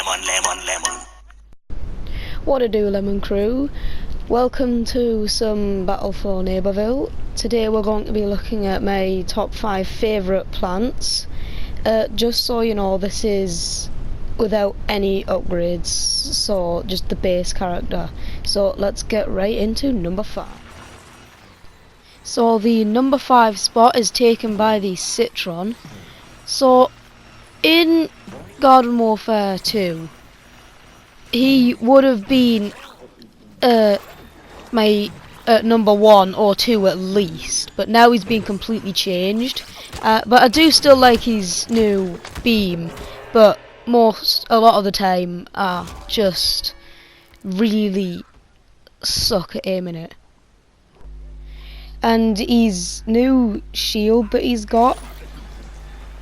lemon. What a do, Lemon Crew. Welcome to some Battle for Neighbourville. Today we're going to be looking at my top 5 favourite plants. Just so you know, this is without any upgrades, so just the base character. So let's get right into number 5. So the number 5 spot is taken by the Citron. So in Garden Warfare 2, he would have been my number 1 or 2 at least, but now he's been completely changed. But I do still like his new beam, but a lot of the time I just really suck at aiming it. And his new shield that he's got,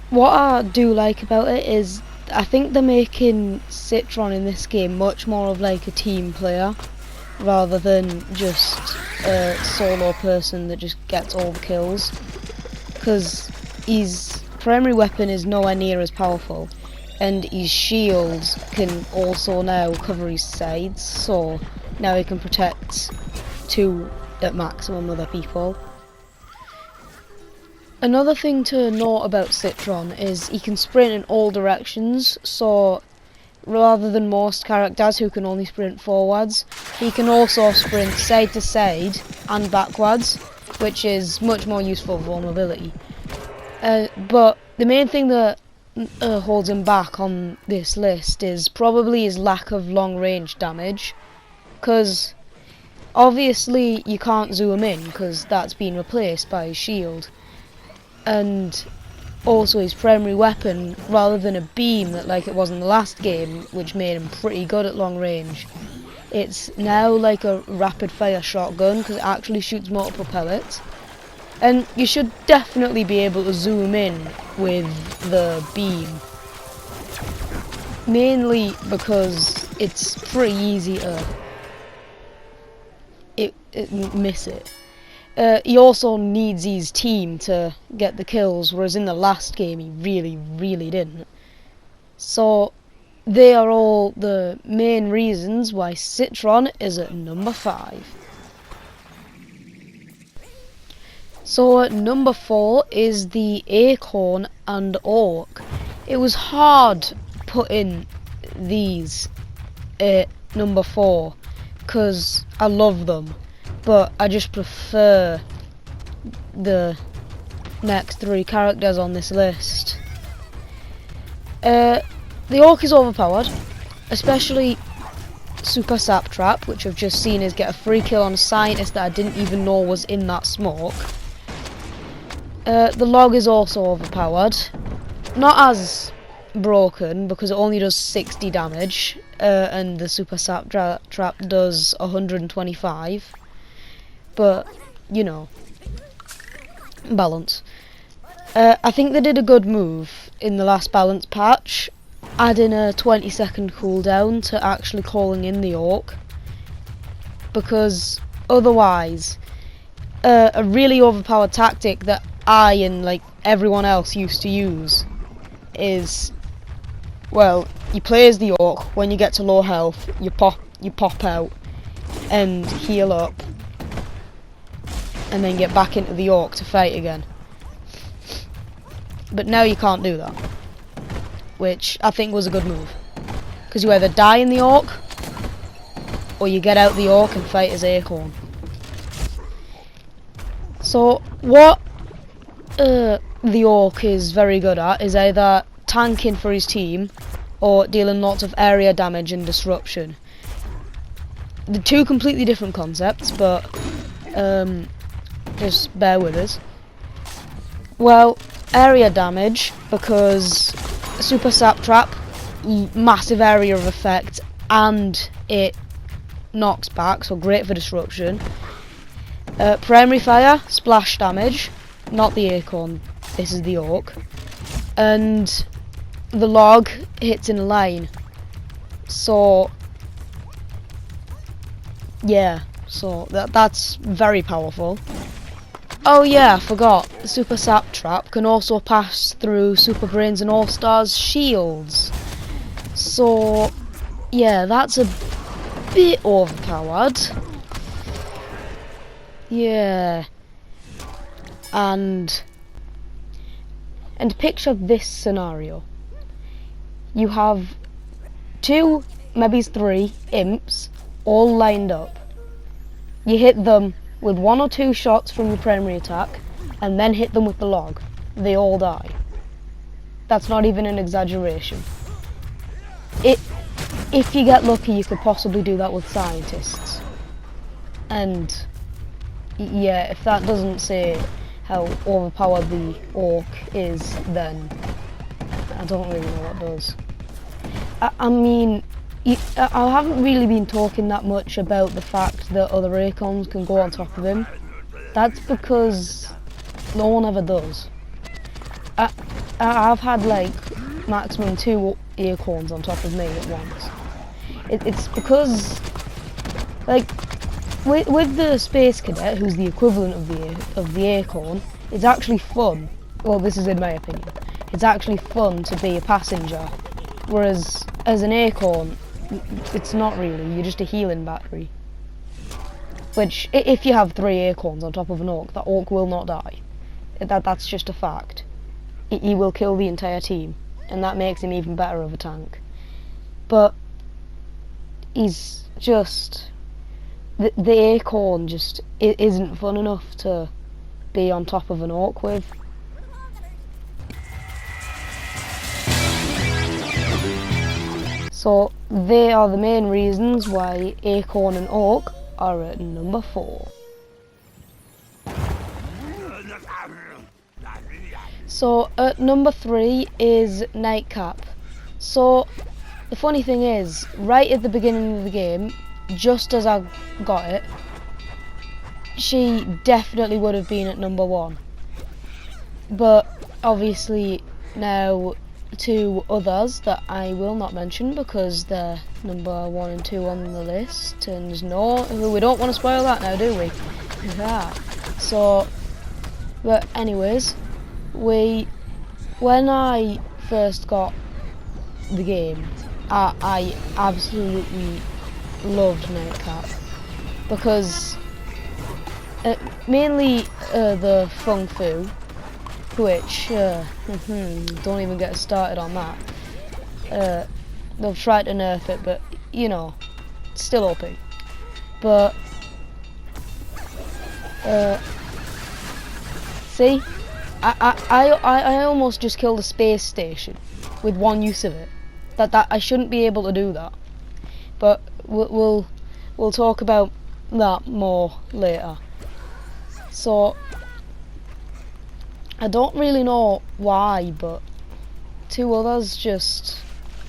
what I do like about it is I think they're making Citron in this game much more of like a team player rather than just a solo person that just gets all the kills, because his primary weapon is nowhere near as powerful and his shields can also now cover his sides, so now he can protect 2 at maximum other people. Another thing to note about Citron is he can sprint in all directions, so rather than most characters who can only sprint forwards, he can also sprint side to side and backwards, which is much more useful for mobility. But the main thing that holds him back on this list is probably his lack of long range damage, because obviously you can't zoom in because that's been replaced by his shield. And also his primary weapon, rather than a beam that like it was in the last game, which made him pretty good at long range, it's now like a rapid fire shotgun because it actually shoots multiple pellets. And you should definitely be able to zoom in with the beam, mainly because it's pretty easy to miss it. He also needs his team to get the kills, whereas in the last game he really didn't. So they are all the main reasons why Citron is at number 5. So at number 4 is the Acorn and Oak. It was hard putting these at number 4 because I love them, but I just prefer the next 3 characters on this list. The Orc is overpowered, especially Super Sap Trap, which I've just seen is get a free kill on a scientist that I didn't even know was in that smoke. The Log is also overpowered, not as broken because it only does 60 damage, and the Super Sap Trap does 125. But, you know, balance. I think they did a good move in the last balance patch, adding a 20-second cooldown to actually calling in the Orc, because otherwise, a really overpowered tactic that I and like everyone else used to use is, well, you play as the Orc. When you get to low health, you pop out and heal up, and then get back into the Orc to fight again. But now you can't do that, which I think was a good move, because you either die in the Orc or you get out the Orc and fight as Acorn. So what the Orc is very good at is either tanking for his team or dealing lots of area damage and disruption. The 2 completely different concepts, but just bear with us. Well, area damage, because Super Sap Trap, massive area of effect, and it knocks back, so great for disruption. Primary fire, splash damage, not the Acorn, this is the Orc. And the Log hits in a line. So yeah, so that's very powerful. Oh yeah, I forgot. Super Sap Trap can also pass through Super Brains and All Stars shields. So yeah, that's a bit overpowered. Yeah. And picture this scenario. You have 2, maybe 3 imps all lined up. You hit them with 1 or 2 shots from your primary attack and then hit them with the log. They all die. That's not even an exaggeration. If you get lucky, you could possibly do that with scientists. And yeah, if that doesn't say how overpowered the orc is, then I don't really know what does. I mean, I haven't really been talking that much about the fact that other Acorns can go on top of him. That's because no one ever does. I've had like maximum 2 Acorns on top of me at once. It's because, like, with the Space Cadet, who's the equivalent of the Acorn, it's actually fun. Well, this is in my opinion. It's actually fun to be a passenger, whereas as an Acorn, it's not really. You're just a healing battery. Which, if you have 3 Acorns on top of an Orc, that Orc will not die. That's just a fact. He will kill the entire team, and that makes him even better of a tank. But he's just... The Acorn just isn't fun enough to be on top of an Orc with. So they are the main reasons why Acorn and Orc are at number 4. So at number 3 is Nightcap. So the funny thing is, right at the beginning of the game, just as I got it, she definitely would have been at number 1. But obviously now 2 others that I will not mention because they're number 1 and 2 on the list, and we don't want to spoil that now, do we? Yeah. So, but anyways, when I first got the game, I absolutely loved Nightcap because mainly the Fung Fu, which don't even get started on that. They've tried to nerf it, but you know, it's still OP. But see, I almost just killed a space station with 1 use of it. That I shouldn't be able to do that. But we'll talk about that more later. So I don't really know why, but 2 others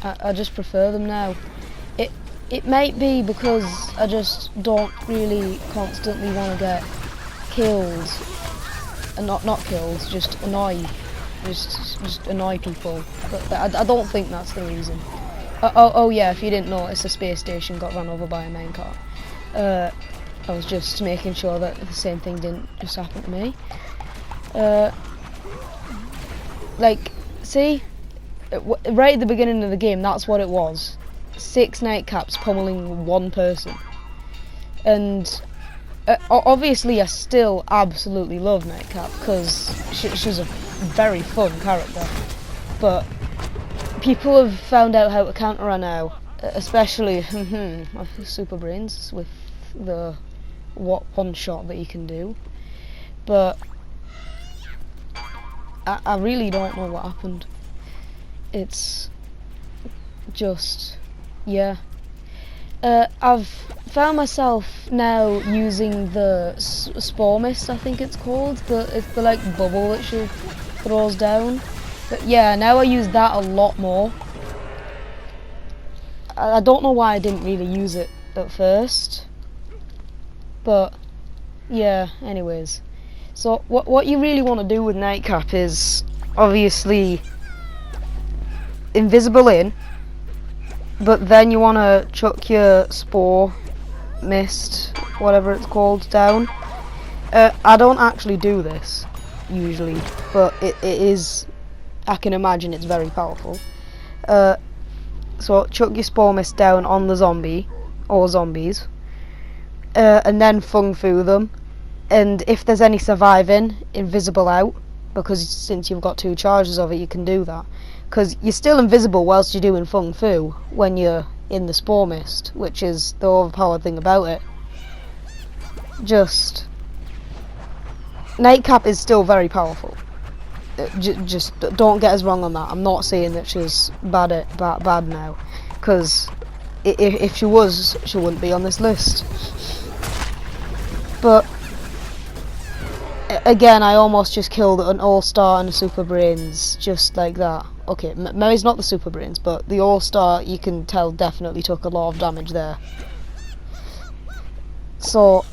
I just prefer them now. It might be because I just don't really constantly want to get killed, and not killed, just annoy people. But I don't think that's the reason. Oh yeah, if you didn't notice, a space station got run over by a minecart. I was just making sure that the same thing didn't just happen to me. Like, see, right at the beginning of the game, that's what it was. 6 Nightcaps pummeling 1 person. And obviously I still absolutely love Nightcap because she's a very fun character. But people have found out how to counter her now, especially Super Brains with the one shot that you can do. But I really don't know what happened. It's just, yeah. I've found myself now using the Spore Mist, I think it's called. It's the like bubble that she throws down. But yeah, now I use that a lot more. I don't know why I didn't really use it at first. But yeah, anyways. So what you really want to do with Nightcap is obviously invisible in, but then you want to chuck your Spore Mist, whatever it's called, down. I don't actually do this usually, but it is, I can imagine it's very powerful. So chuck your Spore Mist down on the zombie, or zombies, and then Fung Fu them. And if there's any surviving, invisible out, because since you've got 2 charges of it, you can do that. Because you're still invisible whilst you're doing Fung Fu when you're in the Spore Mist, which is the overpowered thing about it. Just... Nightcap is still very powerful. Just don't get us wrong on that. I'm not saying that she's bad now, because if she was, she wouldn't be on this list. But again, I almost just killed an All-Star and a Super Brains just like that. Okay, maybe it's not the Super Brains, but the All-Star, you can tell, definitely took a lot of damage there. So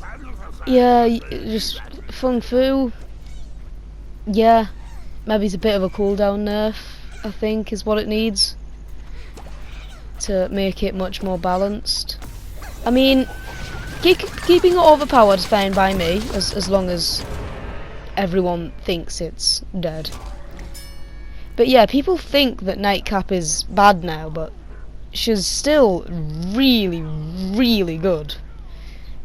yeah, just Fung Fu. Yeah. Maybe it's a bit of a cooldown nerf, I think, is what it needs to make it much more balanced. I mean, keeping it overpowered is fine by me, as long as everyone thinks it's dead. But yeah, people think that Nightcap is bad now, but she's still really, really good.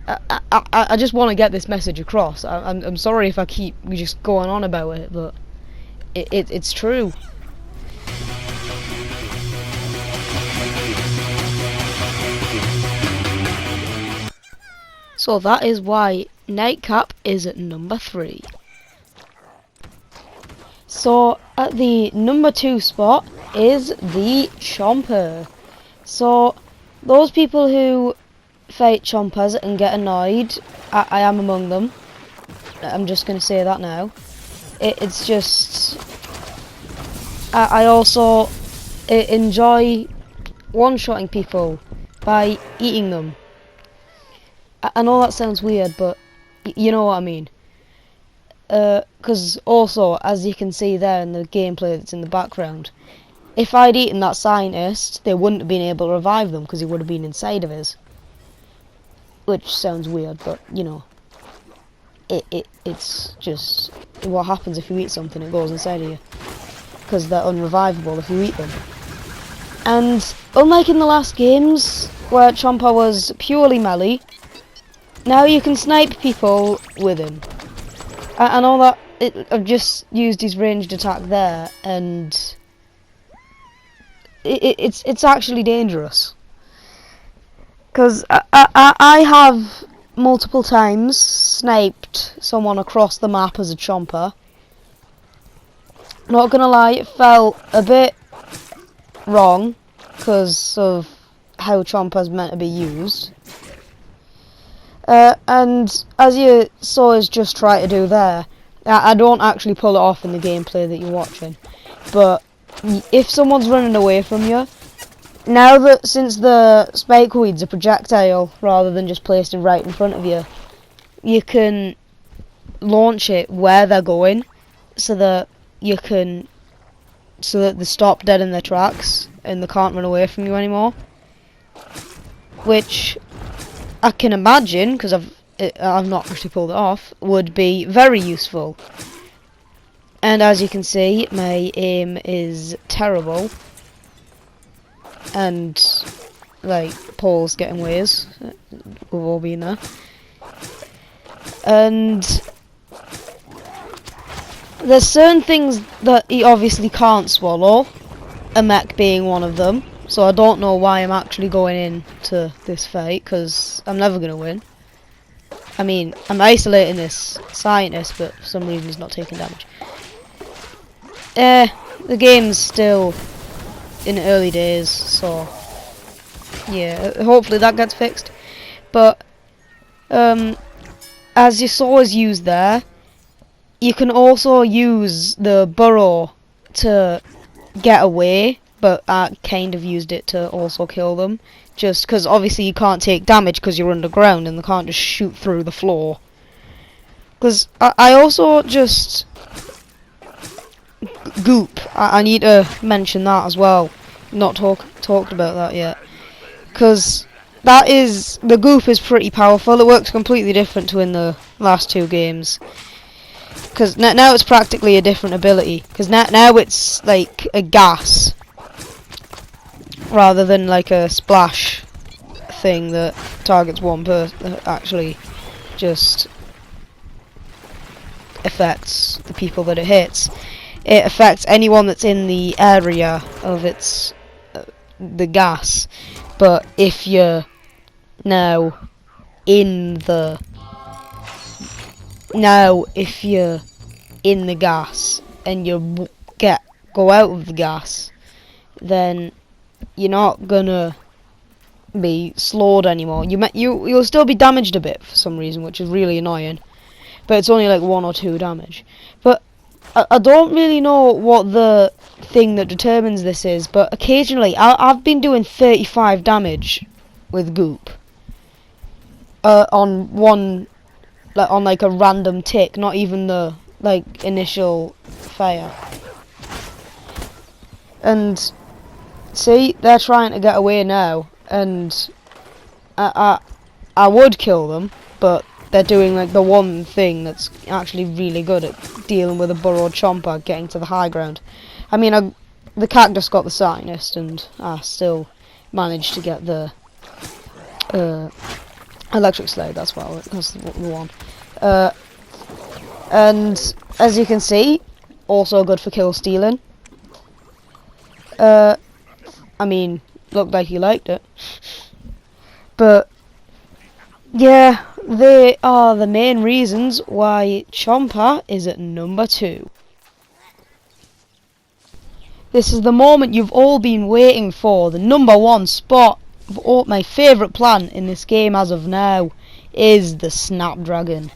I just want to get this message across. I'm sorry if I keep just going on about it, but it's true. So that is why Nightcap is at number 3. So at the number 2 spot is the Chomper. So those people who fight Chompers and get annoyed, I am among them. I'm just going to say that now. It's just... I also enjoy one-shotting people by eating them. I know that sounds weird, but you know what I mean. Because also, as you can see there in the gameplay that's in the background, if I'd eaten that scientist, they wouldn't have been able to revive them because he would have been inside of us. Which sounds weird, but you know, it's just what happens if you eat something. It goes inside of you because they're unrevivable if you eat them. And unlike in the last games where Chomper was purely melee, now you can snipe people with him. I know that I've just used his ranged attack there, and it's actually dangerous. Because I have multiple times sniped someone across the map as a Chomper. Not gonna lie, it felt a bit wrong because of how Chomper's meant to be used. And as you saw us just try to do there, I don't actually pull it off in the gameplay that you're watching. But if someone's running away from you, now that since the Spikeweed's a projectile rather than just placed right in front of you, you can launch it where they're going, so that they stop dead in their tracks and they can't run away from you anymore. Which I can imagine, because I've not actually pulled it off, would be very useful. And as you can see, my aim is terrible. And, like, Paul's getting ways. We've all been there. And there's certain things that he obviously can't swallow, a mech being one of them. So I don't know why I'm actually going into this fight, because I'm never going to win. I mean, I'm isolating this scientist, but for some reason he's not taking damage. The game's still in early days, so yeah, hopefully that gets fixed. But as you saw us use there, you can also use the burrow to get away, but I kind of used it to also kill them, just because obviously you can't take damage because you're underground and they can't just shoot through the floor. Because I also just goop. I need to mention that as well. Not talked about that yet, because the goop is pretty powerful. It works completely different to in the last 2 games. Because now it's practically a different ability. Because now it's like a gas. rather than like a splash thing that targets one person, that actually just affects the people that it hits. It affects anyone that's in the area of its the gas. But if you're now if you're in the gas and you go out of the gas, then you're not gonna be slowed anymore. You'll still be damaged a bit for some reason, which is really annoying. But it's only like 1 or 2 damage. But I don't really know what the thing that determines this is, but occasionally I've been doing 35 damage with Goop on one, like on like a random tick, not even the like initial fire. And see, they're trying to get away now, and I would kill them, but they're doing like the one thing that's actually really good at dealing with a burrowed chomper getting to the high ground. I mean, the cactus got the Satanist, and I still managed to get the electric slide. That's the one. And as you can see, also good for kill stealing. I mean, looked like he liked it. But yeah, they are the main reasons why Chomper is at number 2. This is the moment you've all been waiting for. The number 1 spot of my favourite plant in this game as of now is the Snapdragon.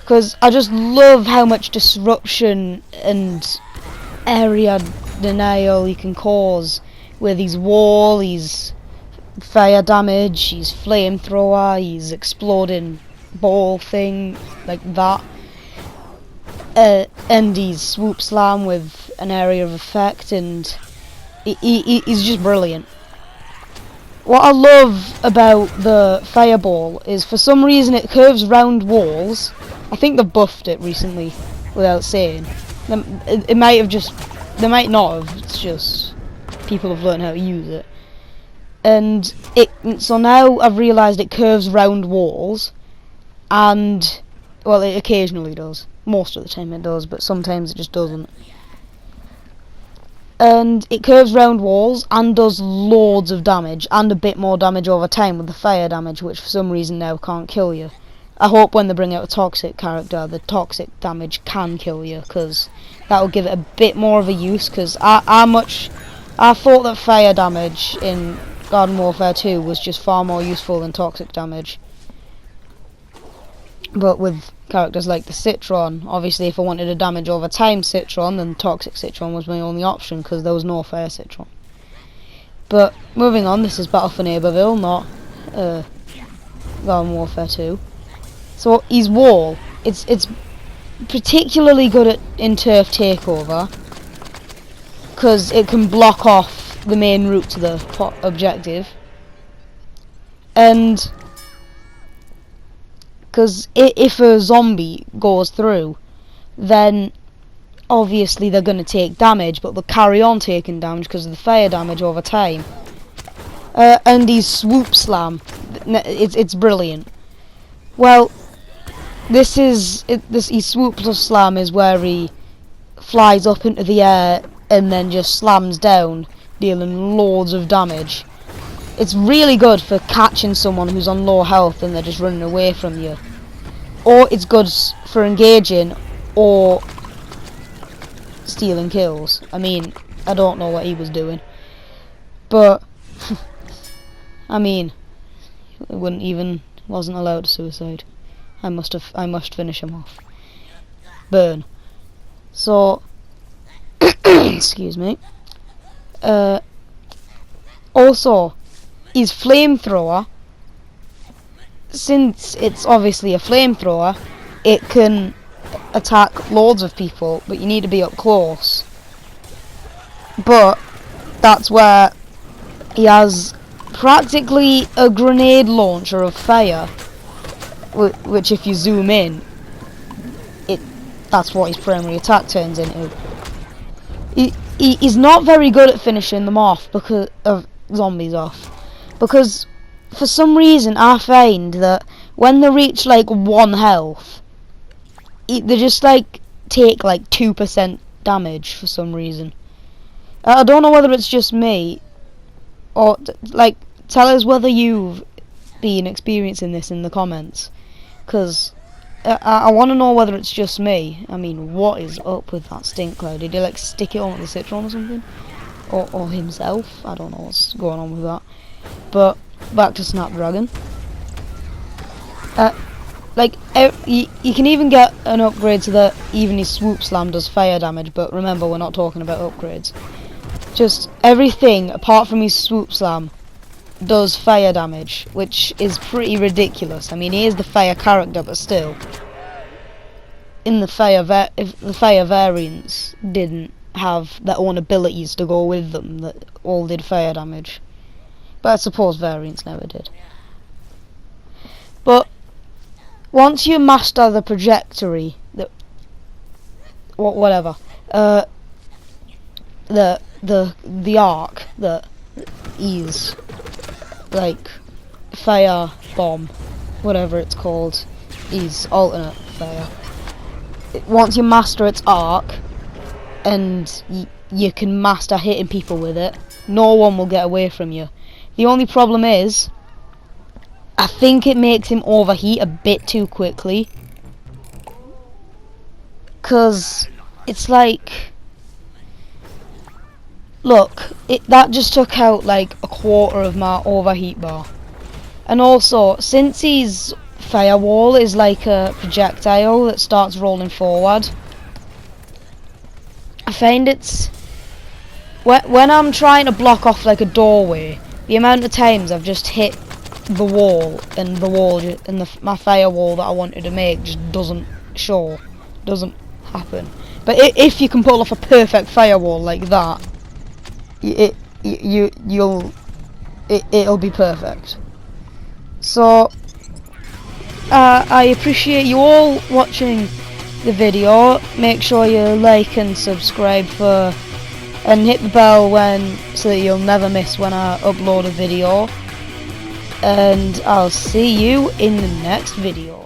Because I just love how much disruption and area denial you can cause with his wall, his fire damage, his flamethrower, his exploding ball thing like that, and his swoop slam with an area of effect, and he's just brilliant. What I love about the fireball is for some reason it curves round walls. I think they've buffed it recently without saying. It might have just, they might not have, it's just people have learned how to use it. And so now I've realised it curves round walls, and well, it occasionally does. Most of the time it does, but sometimes it just doesn't. And it curves round walls and does loads of damage, and a bit more damage over time with the fire damage, which for some reason now can't kill you. I hope when they bring out a toxic character, the toxic damage can kill you, because that will give it a bit more of a use. Because I thought that fire damage in Garden Warfare 2 was just far more useful than toxic damage. But with characters like the Citron, obviously if I wanted a damage over time Citron, then toxic Citron was my only option, because there was no fire Citron. But moving on, this is Battle for Neighbourville, not Garden Warfare 2. So his wall, it's particularly good in turf takeover, because it can block off the main route to the objective, and because if a zombie goes through, then obviously they're going to take damage, but they'll carry on taking damage because of the fire damage over time. And his swoop slam, it's brilliant. Well, his swoop slam is where he flies up into the air and then just slams down, dealing loads of damage. It's really good for catching someone who's on low health and they're just running away from you. Or it's good for engaging or stealing kills. I mean, I don't know what he was doing, but I mean, it wasn't allowed to suicide. I must finish him off. Burn. So excuse me. Also, his flamethrower, since it's obviously a flamethrower, it can attack loads of people, but you need to be up close. But that's where he has practically a grenade launcher of fire, which if you zoom in, that's what his primary attack turns into. he's not very good at finishing them off, because of zombies off, because for some reason I find that when they reach like 1 health, they just like take like 2% damage for some reason. I don't know whether it's just me, or like tell us whether you've been experiencing this in the comments, because I want to know whether it's just me. I mean, what is up with that stink cloud? Did he like stick it on the Citron or something? Or himself? I don't know what's going on with that. But back to Snapdragon. You can even get an upgrade so that even his swoop slam does fire damage, but remember, we're not talking about upgrades. Just everything apart from his swoop slam does fire damage, which is pretty ridiculous. I mean, he is the fire character, but still, in the if the fire variants didn't have their own abilities to go with them that all did fire damage, but I suppose variants never did. But once you master the trajectory, whatever, the arc that is like fire bomb, whatever it's called, is alternate fire. Once you master its arc and you can master hitting people with it, no one will get away from you. The only problem is, I think it makes him overheat a bit too quickly, cause it's like, look, that just took out like a quarter of my overheat bar. And also, since his firewall is like a projectile that starts rolling forward, I find it's when I'm trying to block off like a doorway, the amount of times I've just hit the wall and my firewall that I wanted to make just doesn't happen. But if you can pull off a perfect firewall like that, it'll be perfect. So I appreciate you all watching the video. Make sure you like and subscribe and hit the bell so that you'll never miss when I upload a video. And I'll see you in the next video.